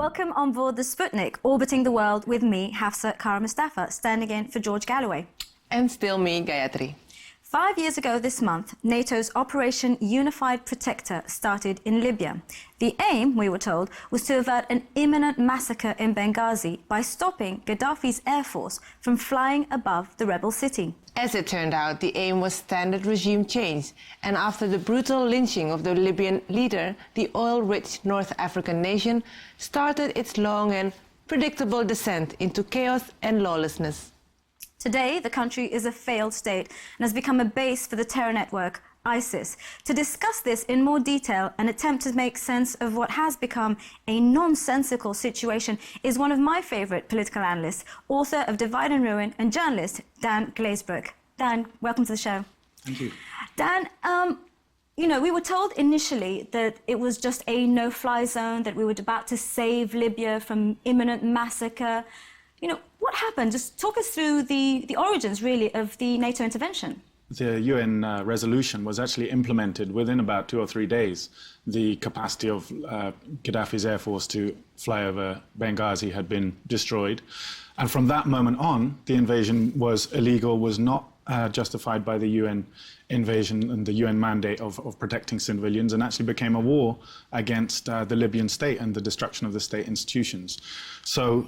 Welcome on board the Sputnik, orbiting the world with me, Hafsa Kara Mustafa, standing in for George Galloway. And still me, Gayatri. 5 years ago this month, NATO's Operation Unified Protector started in Libya. The aim, we were told, was to avert an imminent massacre in Benghazi by stopping Gaddafi's air force from flying above the rebel city. As it turned out, the aim was standard regime change. And after the brutal lynching of the Libyan leader, the oil-rich North African nation started its long and predictable descent into chaos and lawlessness. Today, the country is a failed state and has become a base for the terror network ISIS. To discuss this in more detail and attempt to make sense of what has become a nonsensical situation is one of my favourite political analysts, author of Divide and Ruin, and journalist Dan Glazebrook. Dan, welcome to the show. Thank you. Dan, you know, we were told initially that it was just a no-fly zone, that we were about to save Libya from imminent massacre. You know, what happened? Just talk us through the origins, really, of the NATO intervention. The UN resolution was actually implemented within about 2 or 3 days. The capacity of Gaddafi's air force to fly over Benghazi had been destroyed. And from that moment on, the invasion was illegal, was not justified by the UN invasion and the UN mandate of protecting civilians, and actually became a war against the Libyan state and the destruction of the state institutions. So,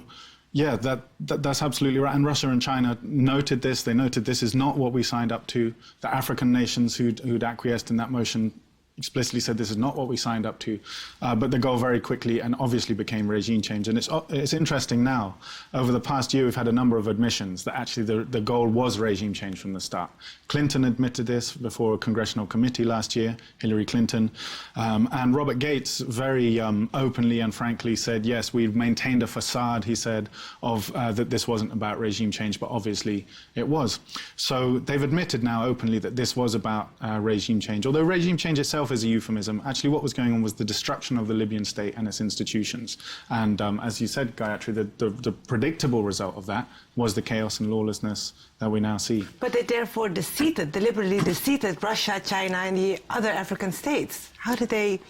yeah, that's absolutely right. And Russia and China noted this. They noted this is not what we signed up to. The African nations who'd acquiesced in that motion explicitly said this is not what we signed up to. But the goal very quickly and obviously became regime change. And it's interesting now, over the past year, we've had a number of admissions that actually the goal was regime change from the start. Clinton admitted this before a congressional committee last year, Hillary Clinton. And Robert Gates very openly and frankly said, yes, we've maintained a facade, he said, of that this wasn't about regime change, but obviously it was. So they've admitted now openly that this was about regime change. Although regime change itself is a euphemism, actually what was going on was the destruction of the Libyan state and its institutions. And as you said, Gayatri, the predictable result of that was the chaos and lawlessness that we now see. But they therefore deliberately deceived Russia, China, and the other African states. How did they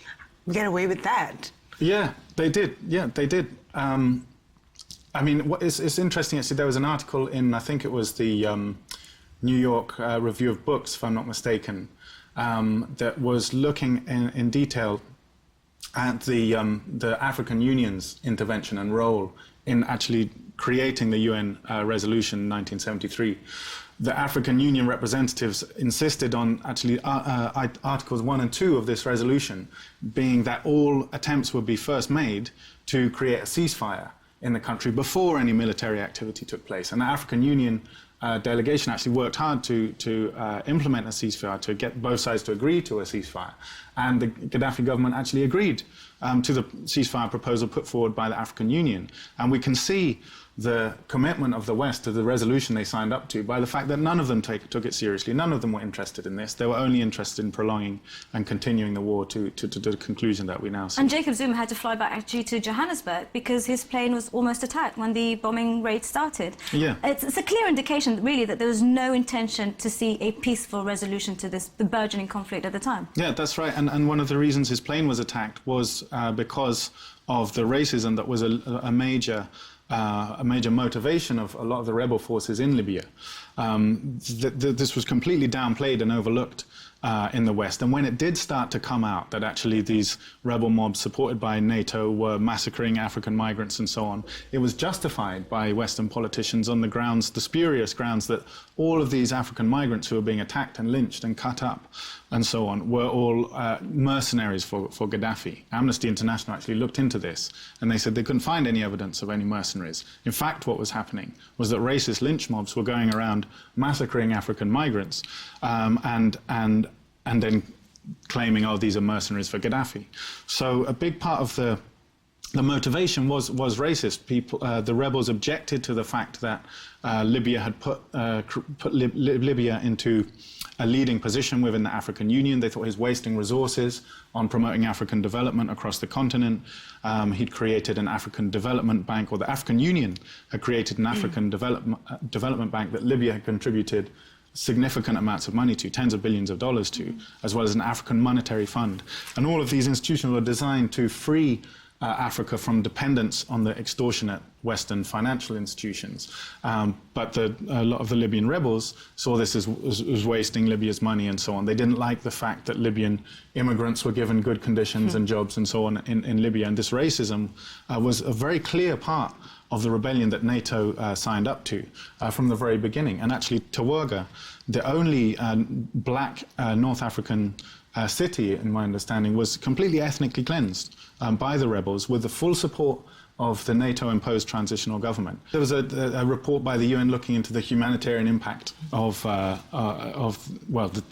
get away with that? Yeah, they did. Yeah, they did. I mean, it's interesting, actually, there was an article in, I think it was the New York Review of Books, if I'm not mistaken, that was looking in detail at the African Union's intervention and role in actually creating the UN resolution in 1973. The African Union representatives insisted on actually Articles 1 and 2 of this resolution being that all attempts would be first made to create a ceasefire in the country before any military activity took place. And the African Union delegation actually worked hard to implement a ceasefire, to get both sides to agree to a ceasefire. And the Gaddafi government actually agreed to the ceasefire proposal put forward by the African Union. And we can see the commitment of the West to the resolution they signed up to by the fact that none of them took it seriously. None of them were interested in this. They were only interested in prolonging and continuing the war to the conclusion that we now see. And Jacob Zuma had to fly back actually to Johannesburg because his plane was almost attacked when the bombing raid started. Yeah. It's a clear indication, really, that there was no intention to see a peaceful resolution to the burgeoning conflict at the time. Yeah, that's right. And one of the reasons his plane was attacked was because of the racism that was a major motivation of a lot of the rebel forces in Libya. This was completely downplayed and overlooked in the West. And when it did start to come out that actually these rebel mobs supported by NATO were massacring African migrants and so on, it was justified by Western politicians on the grounds, the spurious grounds, that all of these African migrants who were being attacked and lynched and cut up and so on were all mercenaries for Gaddafi. Amnesty International actually looked into this, and they said they couldn't find any evidence of any mercenaries. In fact, what was happening was that racist lynch mobs were going around massacring African migrants and then claiming, oh, these are mercenaries for Gaddafi. So a big part of the motivation was racist. People, the rebels objected to the fact that Libya had put Libya into a leading position within the African Union. They thought he was wasting resources on promoting African development across the continent. He'd created an African Development Bank, or the African Union had created an African Development Bank that Libya had contributed significant amounts of money to, tens of billions of dollars to, as well as an African Monetary Fund. And all of these institutions were designed to free Africa from dependence on the extortionate Western financial institutions. But a lot of the Libyan rebels saw this as wasting Libya's money and so on. They didn't like the fact that Libyan immigrants were given good conditions and jobs and so on in Libya. And this racism was a very clear part of the rebellion that NATO signed up to from the very beginning. And actually, Tawaga, the only black North African city, in my understanding, was completely ethnically cleansed by the rebels with the full support of the NATO-imposed transitional government. There was a report by the UN looking into the humanitarian impact of the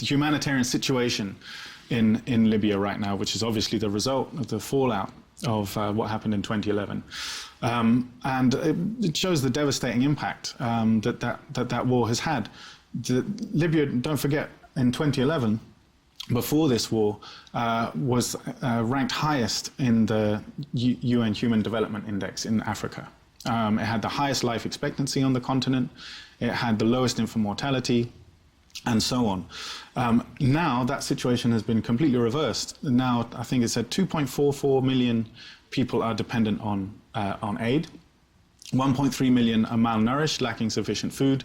humanitarian situation in Libya right now, which is obviously the result of the fallout of what happened in 2011. And it shows the devastating impact that war has had. Libya, don't forget, in 2011, before this war, was ranked highest in the UN Human Development Index in Africa. It had the highest life expectancy on the continent, it had the lowest infant mortality, and so on. Now that situation has been completely reversed. Now I think it's at 2.44 million people are dependent on aid. 1.3 million are malnourished, lacking sufficient food,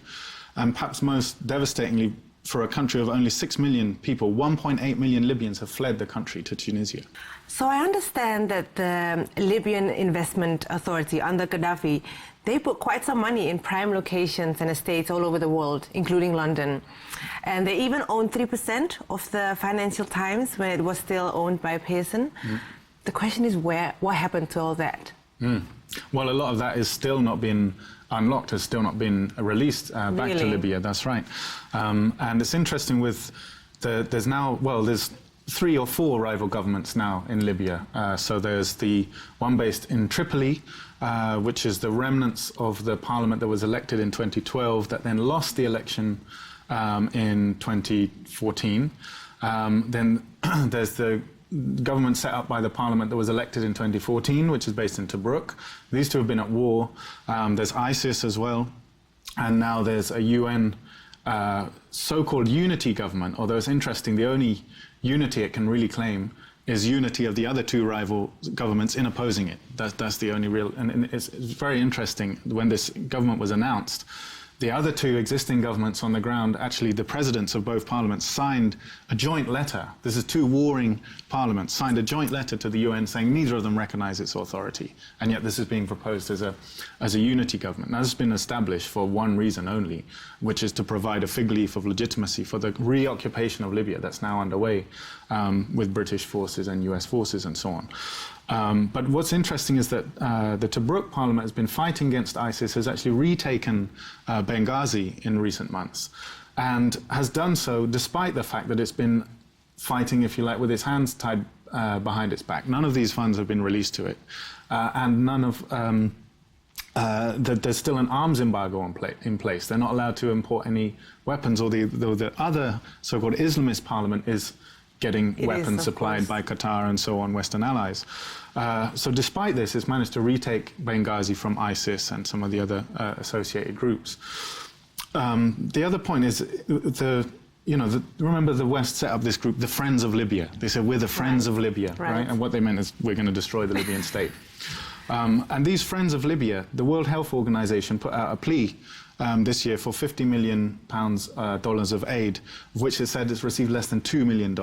and perhaps most devastatingly, for a country of only 6 million people, 1.8 million Libyans have fled the country to Tunisia. So I understand that the Libyan Investment Authority under Gaddafi, they put quite some money in prime locations and estates all over the world, including London. And they even owned 3% of the Financial Times when it was still owned by Pearson. The question is, what happened to all that? Well, a lot of that is still not been unlocked, has still not been released back to Libya. That's right. And it's interesting with there's 3 or 4 rival governments now in Libya. So there's the one based in Tripoli, which is the remnants of the parliament that was elected in 2012 that then lost the election in 2014. Then there's the government set up by the parliament that was elected in 2014, which is based in Tobruk. These two have been at war. There's ISIS as well. And now there's a UN so-called unity government, although it's interesting, the only unity it can really claim is unity of the other 2 rival governments in opposing it. That's the only real, and it's very interesting, when this government was announced, the other 2 existing governments on the ground, actually the presidents of both parliaments signed a joint letter. This is 2 warring parliaments, signed a joint letter to the UN saying neither of them recognize its authority. And yet this is being proposed as a unity government. Now this has been established for one reason only, which is to provide a fig leaf of legitimacy for the reoccupation of Libya that's now underway with British forces and US forces and so on. But what's interesting is that the Tobruk parliament has been fighting against ISIS, has actually retaken Benghazi in recent months, and has done so despite the fact that it's been fighting, if you like, with its hands tied behind its back. None of these funds have been released to it, and none of there's still an arms embargo in place. They're not allowed to import any weapons, or the other so-called Islamist parliament is getting weapons supplied by Qatar and so on, Western allies. So despite this, it's managed to retake Benghazi from ISIS and some of the other associated groups. The other point is, remember the West set up this group, the Friends of Libya. They said, we're the Friends of Libya, right? And what they meant is, we're going to destroy the Libyan state. And these Friends of Libya, the World Health Organization put out a plea this year for $50 million dollars of aid, of which it said it's received less than $2 million.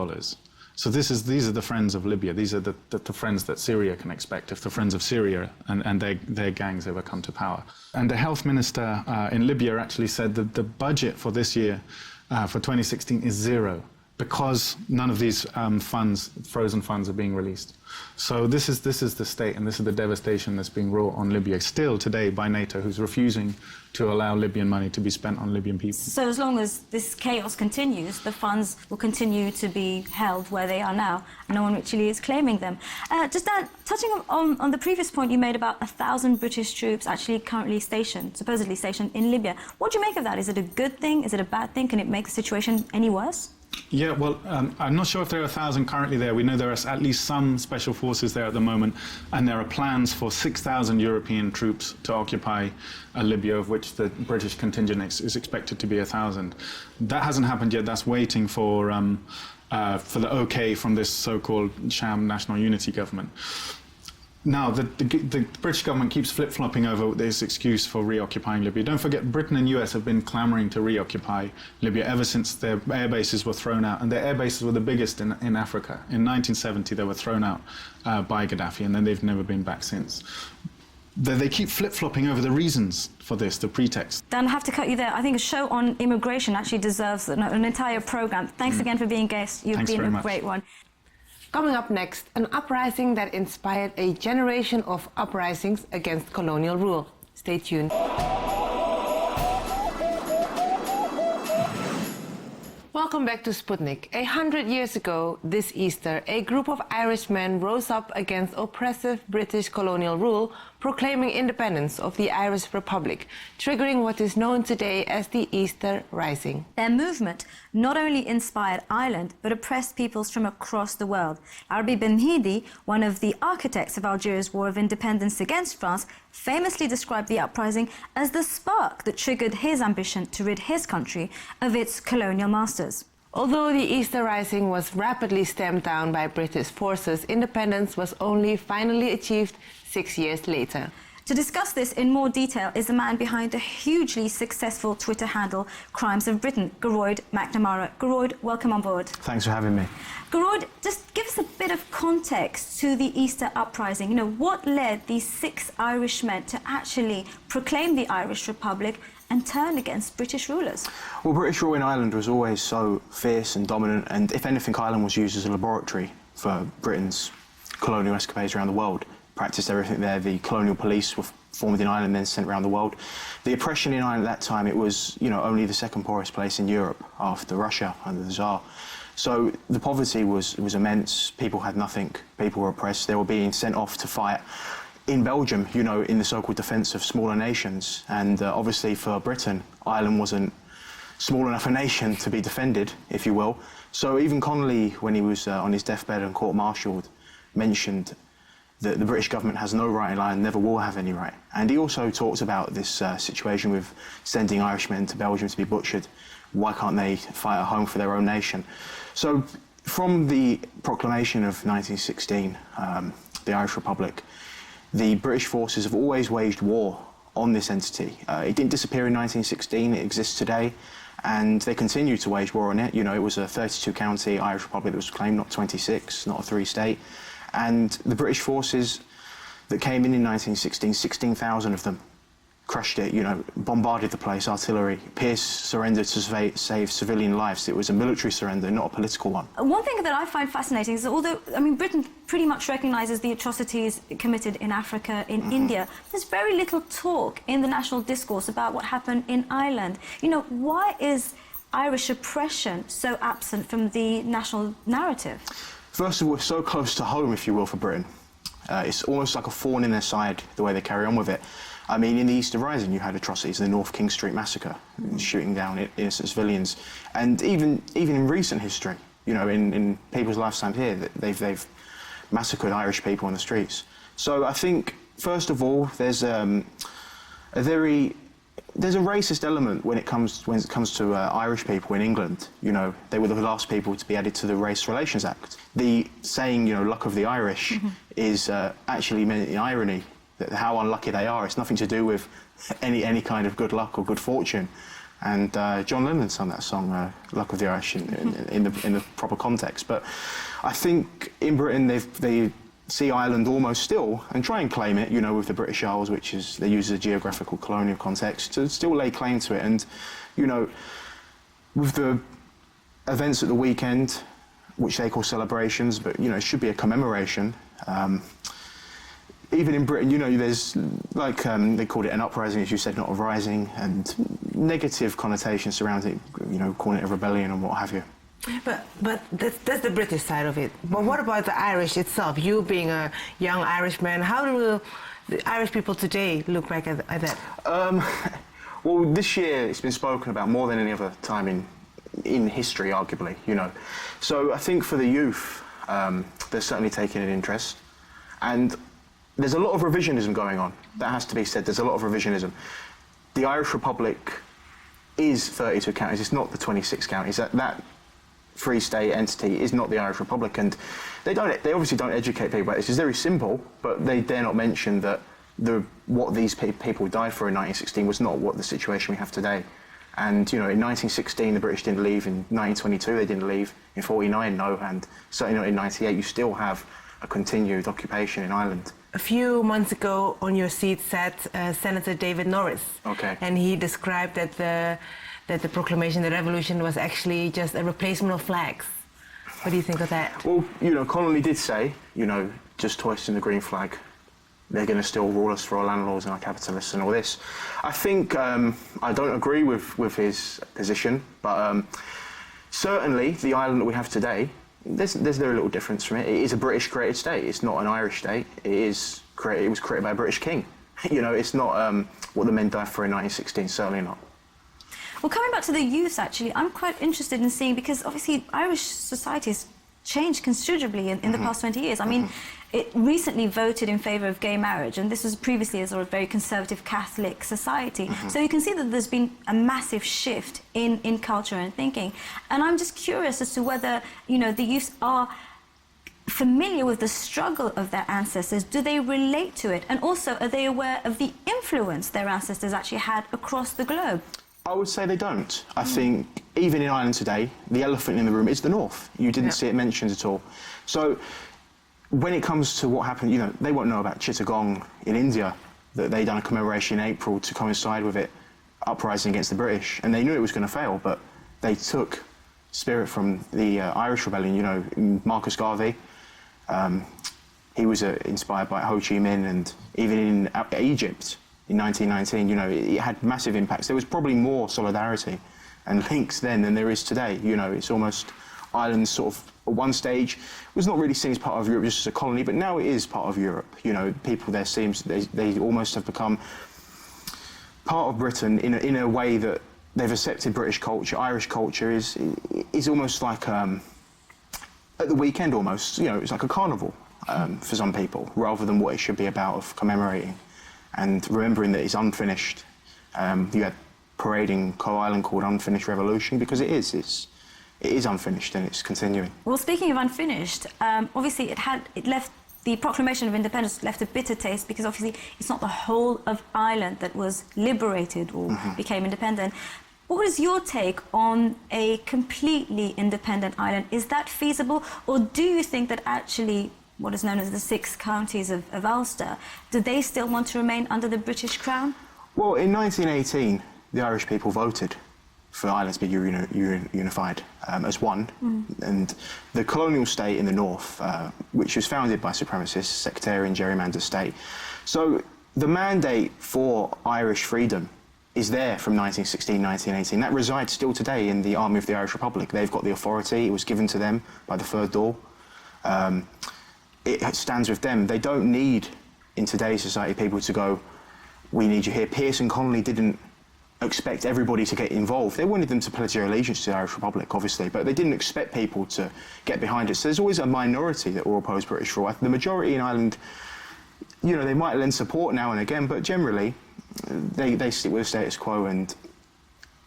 So these are the Friends of Libya. These are the friends that Syria can expect if the Friends of Syria and their gangs ever come to power. And the health minister in Libya actually said that the budget for this year, for 2016, is 0, because none of these frozen funds are being released. So this is the state, and this is the devastation that's being wrought on Libya still today by NATO, who's refusing to allow Libyan money to be spent on Libyan people. So as long as this chaos continues, the funds will continue to be held where they are now. No one actually is claiming them. Just touching on the previous point you made about 1,000 British troops actually currently supposedly stationed in Libya. What do you make of that? Is it a good thing? Is it a bad thing? Can it make the situation any worse? Yeah, well, I'm not sure if there are 1,000 currently there. We know there are at least some special forces there at the moment, and there are plans for 6,000 European troops to occupy Libya, of which the British contingent is expected to be 1,000. That hasn't happened yet. That's waiting for the OK from this so-called sham national unity government. Now, the British government keeps flip-flopping over this excuse for reoccupying Libya. Don't forget, Britain and US have been clamoring to reoccupy Libya ever since their air bases were thrown out. And their air bases were the biggest in Africa. In 1970, they were thrown out by Gaddafi, and then they've never been back since. They keep flip-flopping over the reasons for this, the pretext. Dan, I have to cut you there. I think a show on immigration actually deserves an entire programme. Thanks again for being a guest. You've been a great one. Coming up next, an uprising that inspired a generation of uprisings against colonial rule. Stay tuned. Welcome back to Sputnik. 100 years ago, this Easter, a group of Irishmen rose up against oppressive British colonial rule, proclaiming independence of the Irish Republic, triggering what is known today as the Easter Rising. Their movement not only inspired Ireland, but oppressed peoples from across the world. Arabi Benhidi, one of the architects of Algeria's War of Independence against France, famously described the uprising as the spark that triggered his ambition to rid his country of its colonial masters. Although the Easter Rising was rapidly stamped down by British forces, independence was only finally achieved 6 years later. To discuss this in more detail is the man behind the hugely successful Twitter handle Crimes of Britain, Geroid McNamara. Geroid, welcome on board. Thanks for having me. Geroid, just give us a bit of context to the Easter Uprising. You know, what led these 6 Irishmen to actually proclaim the Irish Republic and turn against British rulers? Well, British rule in Ireland was always so fierce and dominant, and if anything, Ireland was used as a laboratory for Britain's colonial escapades around the world. Practiced everything there. The colonial police were formed in Ireland, then sent around the world. The oppression in Ireland at that time, it was, you know, only the second poorest place in Europe after Russia under the Tsar. So the poverty was immense. People had nothing. People were oppressed. They were being sent off to fight in Belgium, you know, in the so-called defence of smaller nations. And obviously for Britain, Ireland wasn't small enough a nation to be defended, if you will. So even Connolly, when he was on his deathbed and court-martialed, mentioned that the British government has no right in Ireland, never will have any right. And he also talked about this situation with sending Irishmen to Belgium to be butchered. Why can't they fight at home for their own nation? So from the proclamation of 1916, the Irish Republic, the British forces have always waged war on this entity. It didn't disappear in 1916, it exists today, and they continue to wage war on it. You know, it was a 32-county Irish Republic that was claimed, not 26, not a 3-state. And the British forces that came in 1916, 16,000 of them crushed it, you know, bombarded the place, artillery. Pierce surrendered to save civilian lives. It was a military surrender, not a political one. One thing that I find fascinating is that although, I mean, Britain pretty much recognises the atrocities committed in Africa, in India, there's very little talk in the national discourse about what happened in Ireland. You know, why is Irish oppression so absent from the national narrative? First of all, it's so close to home, if you will, for Britain. It's almost like a thorn in their side, the way they carry on with it. I mean, in the Easter Rising, you had atrocities, the North King Street massacre, shooting down innocent civilians. And even in recent history, you know, in people's lifetimes here, they've massacred Irish people on the streets. So I think, first of all, there's a racist element when it comes to Irish people in England. You know, they were the last people to be added to the Race Relations Act. The saying, you know, luck of the Irish is actually meant in irony, that how unlucky they are. It's nothing to do with any kind of good luck or good fortune. And John Lennon sung that song, "Luck of the Irish," in the proper context. But I think in Britain they see Ireland almost still, and try and claim it, you know, with the British Isles, which is, they use a geographical colonial context, to still lay claim to it. And, you know, with the events at the weekend, which they call celebrations, but, you know, it should be a commemoration. Even in Britain, you know, there's, like, they called it an uprising, as you said, not a rising, and negative connotations surrounding it, you know, calling it a rebellion and what have you. But that's the British side of it. But what about the Irish itself? You being a young Irishman, how do the Irish people today look back at that? Well, this year it's been spoken about more than any other time in history, arguably, you know. So I think for the youth, they're certainly taking an interest. And there's a lot of revisionism going on. That has to be said. There's a lot of revisionism. The Irish Republic is 32 counties. It's not the 26 counties. That Free State entity is not the Irish Republic, and they obviously don't educate people about this. It's very simple, but they dare not mention that what these people died for in 1916 was not what the situation we have today. And, you know, in 1916, the British didn't leave. In 1922, they didn't leave. In 49, no. And certainly not in 98, you still have a continued occupation in Ireland. A few months ago, on your seat sat Senator David Norris. Okay. And he described that the proclamation, the revolution, was actually just a replacement of flags. What do you think of that? Well, you know, Connolly did say, you know, just hoisting the green flag, they're going to still rule us for our landlords and our capitalists and all this. I think I don't agree with his position, but certainly the Ireland that we have today, there's very little difference from it. It is a British-created state. It's not an Irish state. It was created by a British king. You know, it's not what the men died for in 1916. Certainly not. Well, coming back to the youth, actually, I'm quite interested in seeing, because obviously Irish society has changed considerably in the past 20 years. I mean, it recently voted in favour of gay marriage, and this was previously a sort of very conservative Catholic society. So you can see that there's been a massive shift in culture and thinking. And I'm just curious as to whether, you know, the youth are familiar with the struggle of their ancestors. Do they relate to it? And also, are they aware of the influence their ancestors actually had across the globe? I would say they don't. I think even in Ireland today, the elephant in the room is the North. You didn't see it mentioned at all. So when it comes to what happened, you know, they won't know about Chittagong in India, that they done a commemoration in April to coincide with it, uprising against the British, and they knew it was going to fail, but they took spirit from the Irish rebellion. You know, Marcus Garvey, he was inspired by Ho Chi Minh, and even in Egypt, in 1919, you know, it had massive impacts. There was probably more solidarity and links then than there is today. You know, it's almost Ireland sort of, at one stage, was not really seen as part of Europe, just as a colony, but now it is part of Europe. You know, people there they almost have become part of Britain in a way that they've accepted British culture. Irish culture is almost like, at the weekend almost, you know, it's like a carnival for some people, rather than what it should be about, of commemorating and remembering that it's unfinished. You had parading Co-Island called Unfinished Revolution, because it is unfinished and it's continuing. Well, speaking of unfinished, obviously the Proclamation of Independence left a bitter taste, because obviously it's not the whole of Ireland that was liberated or became independent. What is your take on a completely independent Ireland? Is that feasible, or do you think that actually what is known as the Six Counties of Ulster, do they still want to remain under the British Crown? Well, in 1918, the Irish people voted for Ireland to be unified as one. And the colonial state in the north, which was founded by supremacists, sectarian, gerrymandered state. So the mandate for Irish freedom is there from 1916, 1918. That resides still today in the Army of the Irish Republic. They've got the authority. It was given to them by the Third Dáil. It stands with them. They don't need, in today's society, people to go, we need you here. Pearse and Connolly didn't expect everybody to get involved. They wanted them to pledge their allegiance to the Irish Republic, obviously, but they didn't expect people to get behind it. So there's always a minority that will oppose British rule. The majority in Ireland, you know, they might lend support now and again, but generally, they stick with the status quo. And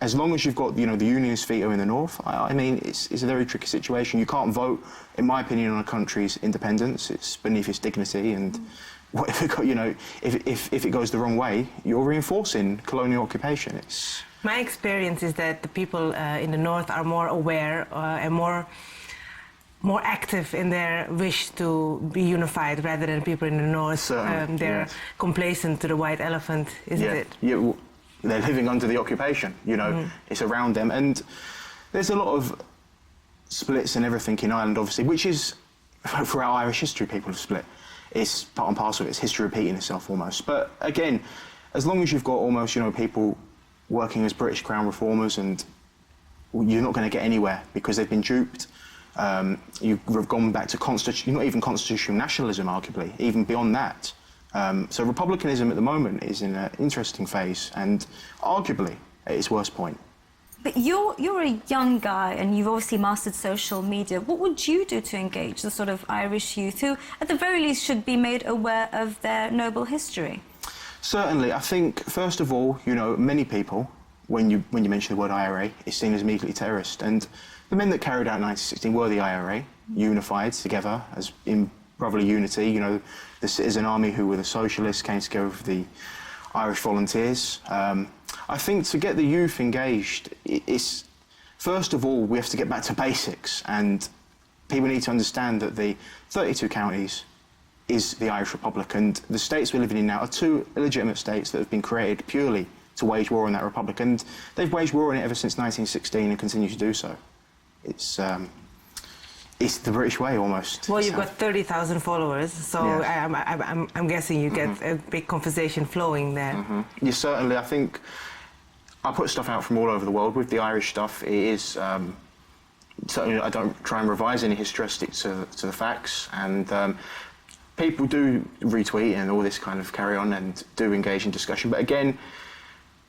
as long as you've got, you know, the unionist veto in the north, I mean, it's a very tricky situation. You can't vote, in my opinion, on a country's independence. It's beneath its dignity, and what if it got, you know, if it goes the wrong way, you're reinforcing colonial occupation. My experience is that the people in the north are more aware and more active in their wish to be unified, rather than people in the north. They're complacent to the white elephant, isn't it? Yeah, well, they're living under the occupation, you know, it's around them. And there's a lot of splits and everything in Ireland, obviously, which is, throughout Irish history, people have split. It's part and parcel of it. It's history repeating itself almost. But again, as long as you've got almost, you know, people working as British Crown reformers, and you're not going to get anywhere because they've been duped. You've gone back to not even constitutional nationalism, arguably, even beyond that. So republicanism at the moment is in an interesting phase, and arguably at its worst point. But you're a young guy, and you've obviously mastered social media. What would you do to engage the sort of Irish youth who, at the very least, should be made aware of their noble history? Certainly. I think, first of all, you know, many people, when you mention the word IRA, it's seen as immediately terrorist. And The men that carried out 1916 were the IRA, unified together as in brotherly unity. You know, the citizen army who were the socialists came together with the Irish volunteers. I think to get the youth engaged, it's first of all we have to get back to basics, and people need to understand that the 32 counties is the Irish Republic, and the states we're living in now are two illegitimate states that have been created purely to wage war on that republic, and they've waged war on it ever since 1916 and continue to do so. It's the British way, almost. Well, you've got 30,000 followers, so yeah. I'm guessing you get a big conversation flowing there. Yeah, certainly. I think I put stuff out from all over the world. With the Irish stuff, it is certainly I don't try and revise any history. I stick to the facts, and people do retweet and all this kind of carry on and do engage in discussion. But again,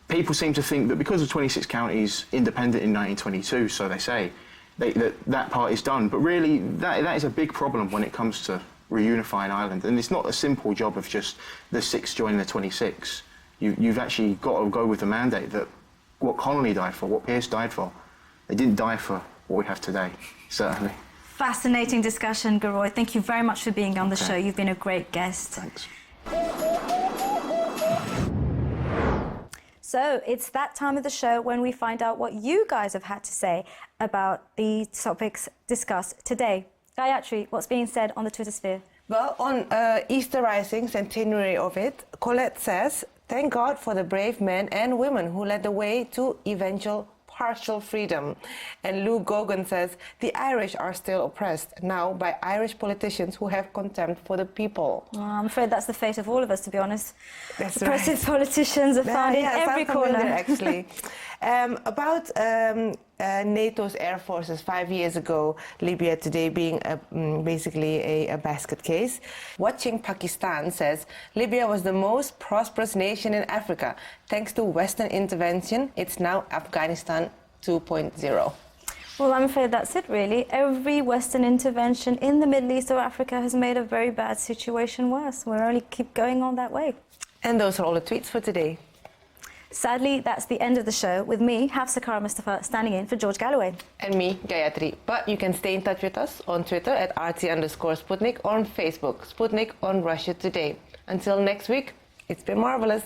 people seem to think that because of 26 counties independent in 1922, so they say, that part is done. But really, that is a big problem when it comes to reunifying Ireland. And it's not a simple job of just the 6 joining the 26. You've actually got to go with the mandate that what Connolly died for, what Pearse died for. They didn't die for what we have today, certainly. Fascinating discussion, Geroy. Thank you very much for being on the show. You've been a great guest. Thanks. So it's that time of the show when we find out what you guys have had to say about the topics discussed today. Gayatri, what's being said on the Twitter sphere? Well, on Easter Rising, centenary of it, Colette says, "Thank God for the brave men and women who led the way to eventual partial freedom." And Lou Gogan says, "The Irish are still oppressed now by Irish politicians who have contempt for the people." Oh, I'm afraid that's the fate of all of us, to be honest. That's Oppressive politicians are found in every corner. Actually. About NATO's air forces 5 years ago, Libya today being basically a basket case. Watching Pakistan says, "Libya was the most prosperous nation in Africa. Thanks to Western intervention, it's now Afghanistan 2.0. Well, I'm afraid that's it, really. Every Western intervention in the Middle East or Africa has made a very bad situation worse. We'll only keep going on that way. And those are all the tweets for today. Sadly, that's the end of the show, with me, Hafsa Kara Mustafa, standing in for George Galloway. And me, Gayatri. But you can stay in touch with us on Twitter at RT_Sputnik or on Facebook, Sputnik on Russia Today. Until next week, it's been marvelous.